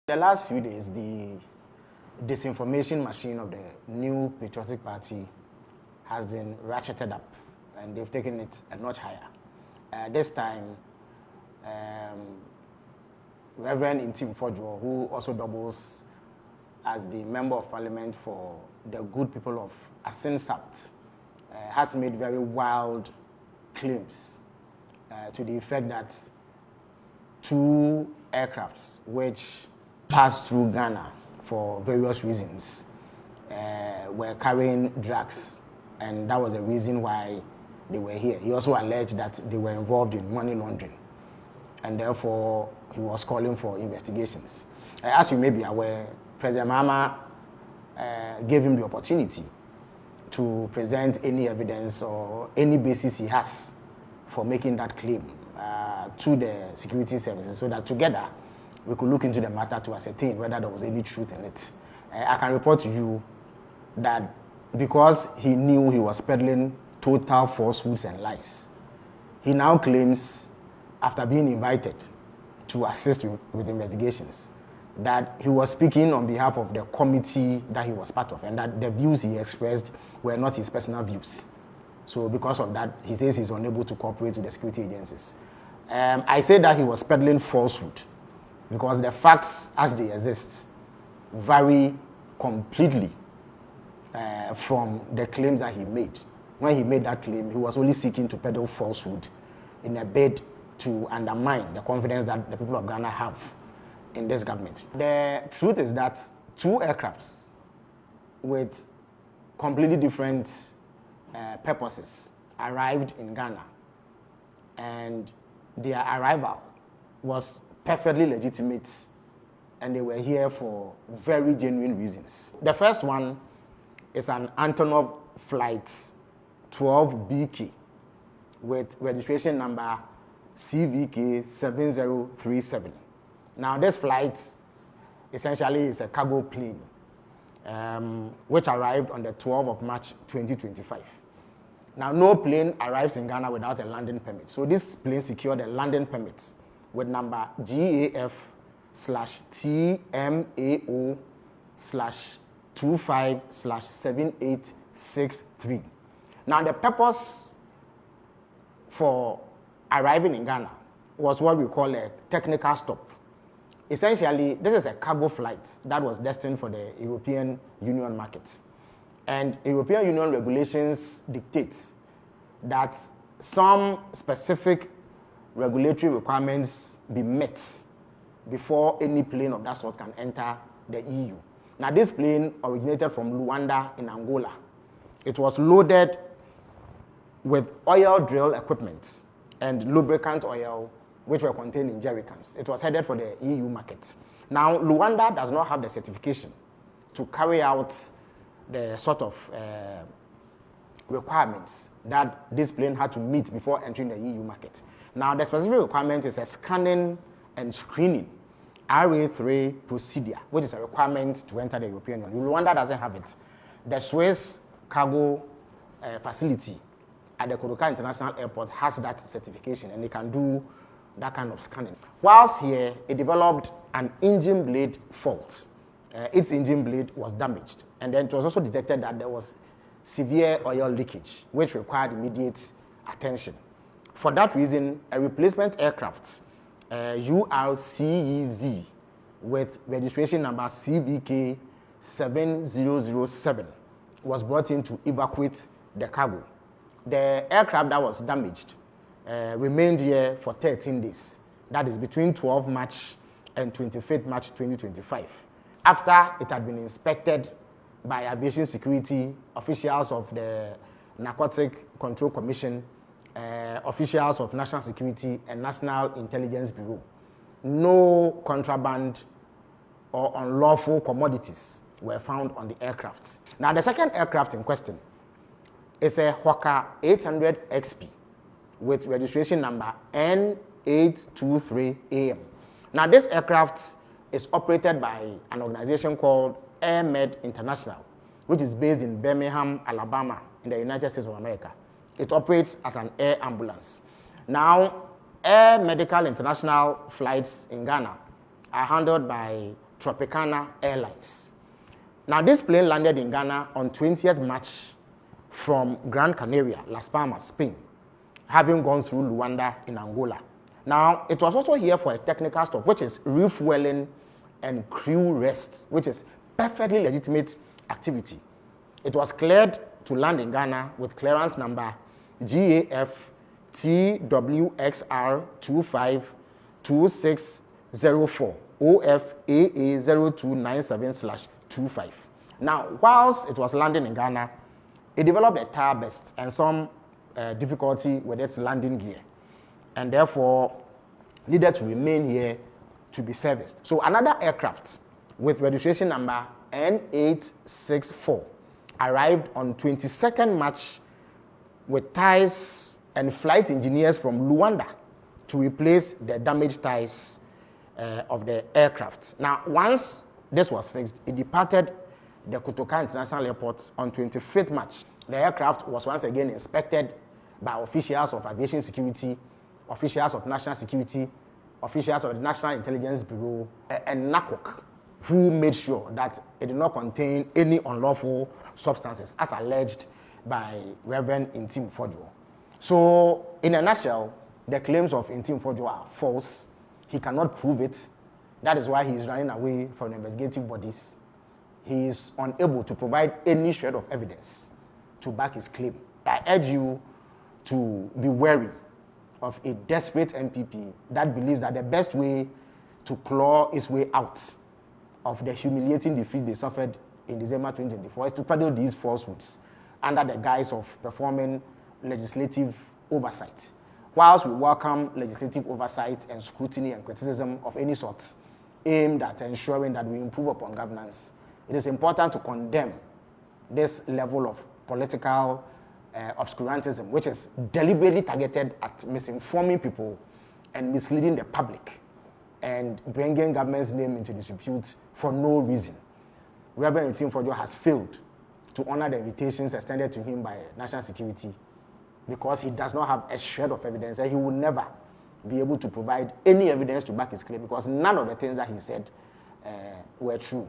The last few days, the disinformation machine of the new patriotic party has been ratcheted up, and they've taken it a notch higher. This time, Reverend Ntim Fodjour, who also doubles as the Member of Parliament for the good people of Asin South, has made very wild claims to the effect that 2 aircrafts which passed through Ghana for various reasons were carrying drugs, and that was the reason why they were here. He also alleged that they were involved in money laundering, and therefore he was calling for investigations. As you may be aware, President Mahama gave him the opportunity to present any evidence or any basis he has for making that claim to the security services, so that together we could look into the matter to ascertain whether there was any truth in it. I can report to you that because he knew he was peddling total falsehoods and lies, he now claims, after being invited to assist with investigations, that he was speaking on behalf of the committee that he was part of, and that the views he expressed were not his personal views. So because of that, he says he's unable to cooperate with the security agencies. I say that he was peddling falsehood because the facts as they exist vary completely from the claims that he made. When he made that claim, he was only seeking to peddle falsehood in a bid to undermine the confidence that the people of Ghana have in this government. The truth is that 2 aircrafts with completely different purposes arrived in Ghana, and their arrival was perfectly legitimate, and they were here for very genuine reasons. The first one is an Antonov flight 12BK with registration number CVK 7037. Now, this flight essentially is a cargo plane which arrived on the 12th of March 2025. Now, no plane arrives in Ghana without a landing permit. So this plane secured a landing permit with number GAF/TMAO/25/7863. Now, the purpose for arriving in Ghana was what we call a technical stop. Essentially, this is a cargo flight that was destined for the European Union market. And European Union regulations dictate that some specific regulatory requirements be met before any plane of that sort can enter the EU. Now, this plane originated from Luanda in Angola. It was loaded with oil drill equipment and lubricant oil, which were contained in jerrycans. It was headed for the EU market. Now, Luanda does not have the certification to carry out the sort of requirements that this plane had to meet before entering the EU market. Now, the specific requirement is a scanning and screening RA3 procedure, which is a requirement to enter the European Union. Luanda doesn't have it. The Swiss cargo facility at the Kodoka International Airport has that certification, and they can do that kind of scanning. Whilst here, it developed an engine blade fault. Its engine blade was damaged, and then it was also detected that there was severe oil leakage, which required immediate attention. For that reason, a replacement aircraft, URCEZ, with registration number CVK 7007, was brought in to evacuate the cargo. The aircraft that was damaged remained here for 13 days. That is between 12 March and 25th March 2025. After it had been inspected by aviation security officials of the Narcotic Control Commission, officials of National Security and National Intelligence Bureau, no contraband or unlawful commodities were found on the aircraft. Now, the second aircraft in question is a Hawker 800 XP with registration number N823AM. Now, this aircraft is operated by an organization called AirMed International, which is based in Birmingham, Alabama, in the United States of America. It operates as an air ambulance. Now, Air Medical International flights in Ghana are handled by Tropicana Airlines. Now, this plane landed in Ghana on 20th March from Gran Canaria, Las Palmas, Spain, having gone through Luanda in Angola. Now, it was also here for a technical stop, which is refueling and crew rest, which is perfectly legitimate activity. It was cleared to land in Ghana with clearance number GAF TWXR 252604 OFAA 0297/25. Now, whilst it was landing in Ghana, it developed a tire burst and some difficulty with its landing gear, and therefore needed to remain here to be serviced. So another aircraft with registration number N864 arrived on 22nd March with tires and flight engineers from Luanda to replace the damaged tires of the aircraft. Now, once this was fixed, it departed the Kotoka International Airport on 25th March. The aircraft was once again inspected by officials of aviation security, officials of national security, officials of the National Intelligence Bureau, and NACOC, who made sure that it did not contain any unlawful substances, as alleged by Reverend Ntim Fodjour. So, in a nutshell, the claims of Ntim Fodjour are false. He cannot prove it. That is why he is running away from the investigative bodies. He is unable to provide any shred of evidence to back his claim. I urge you to be wary of a desperate MPP that believes that the best way to claw his way out of the humiliating defeat they suffered in December 2024 is to peddle these falsehoods under the guise of performing legislative oversight. Whilst we welcome legislative oversight and scrutiny and criticism of any sort aimed at ensuring that we improve upon governance, it is important to condemn this level of political obscurantism, which is deliberately targeted at misinforming people and misleading the public and bringing government's name into disrepute for no reason. Reverend Ntim Fodjour has failed to honor the invitations extended to him by national security because he does not have a shred of evidence, and he will never be able to provide any evidence to back his claim because none of the things that he said were true.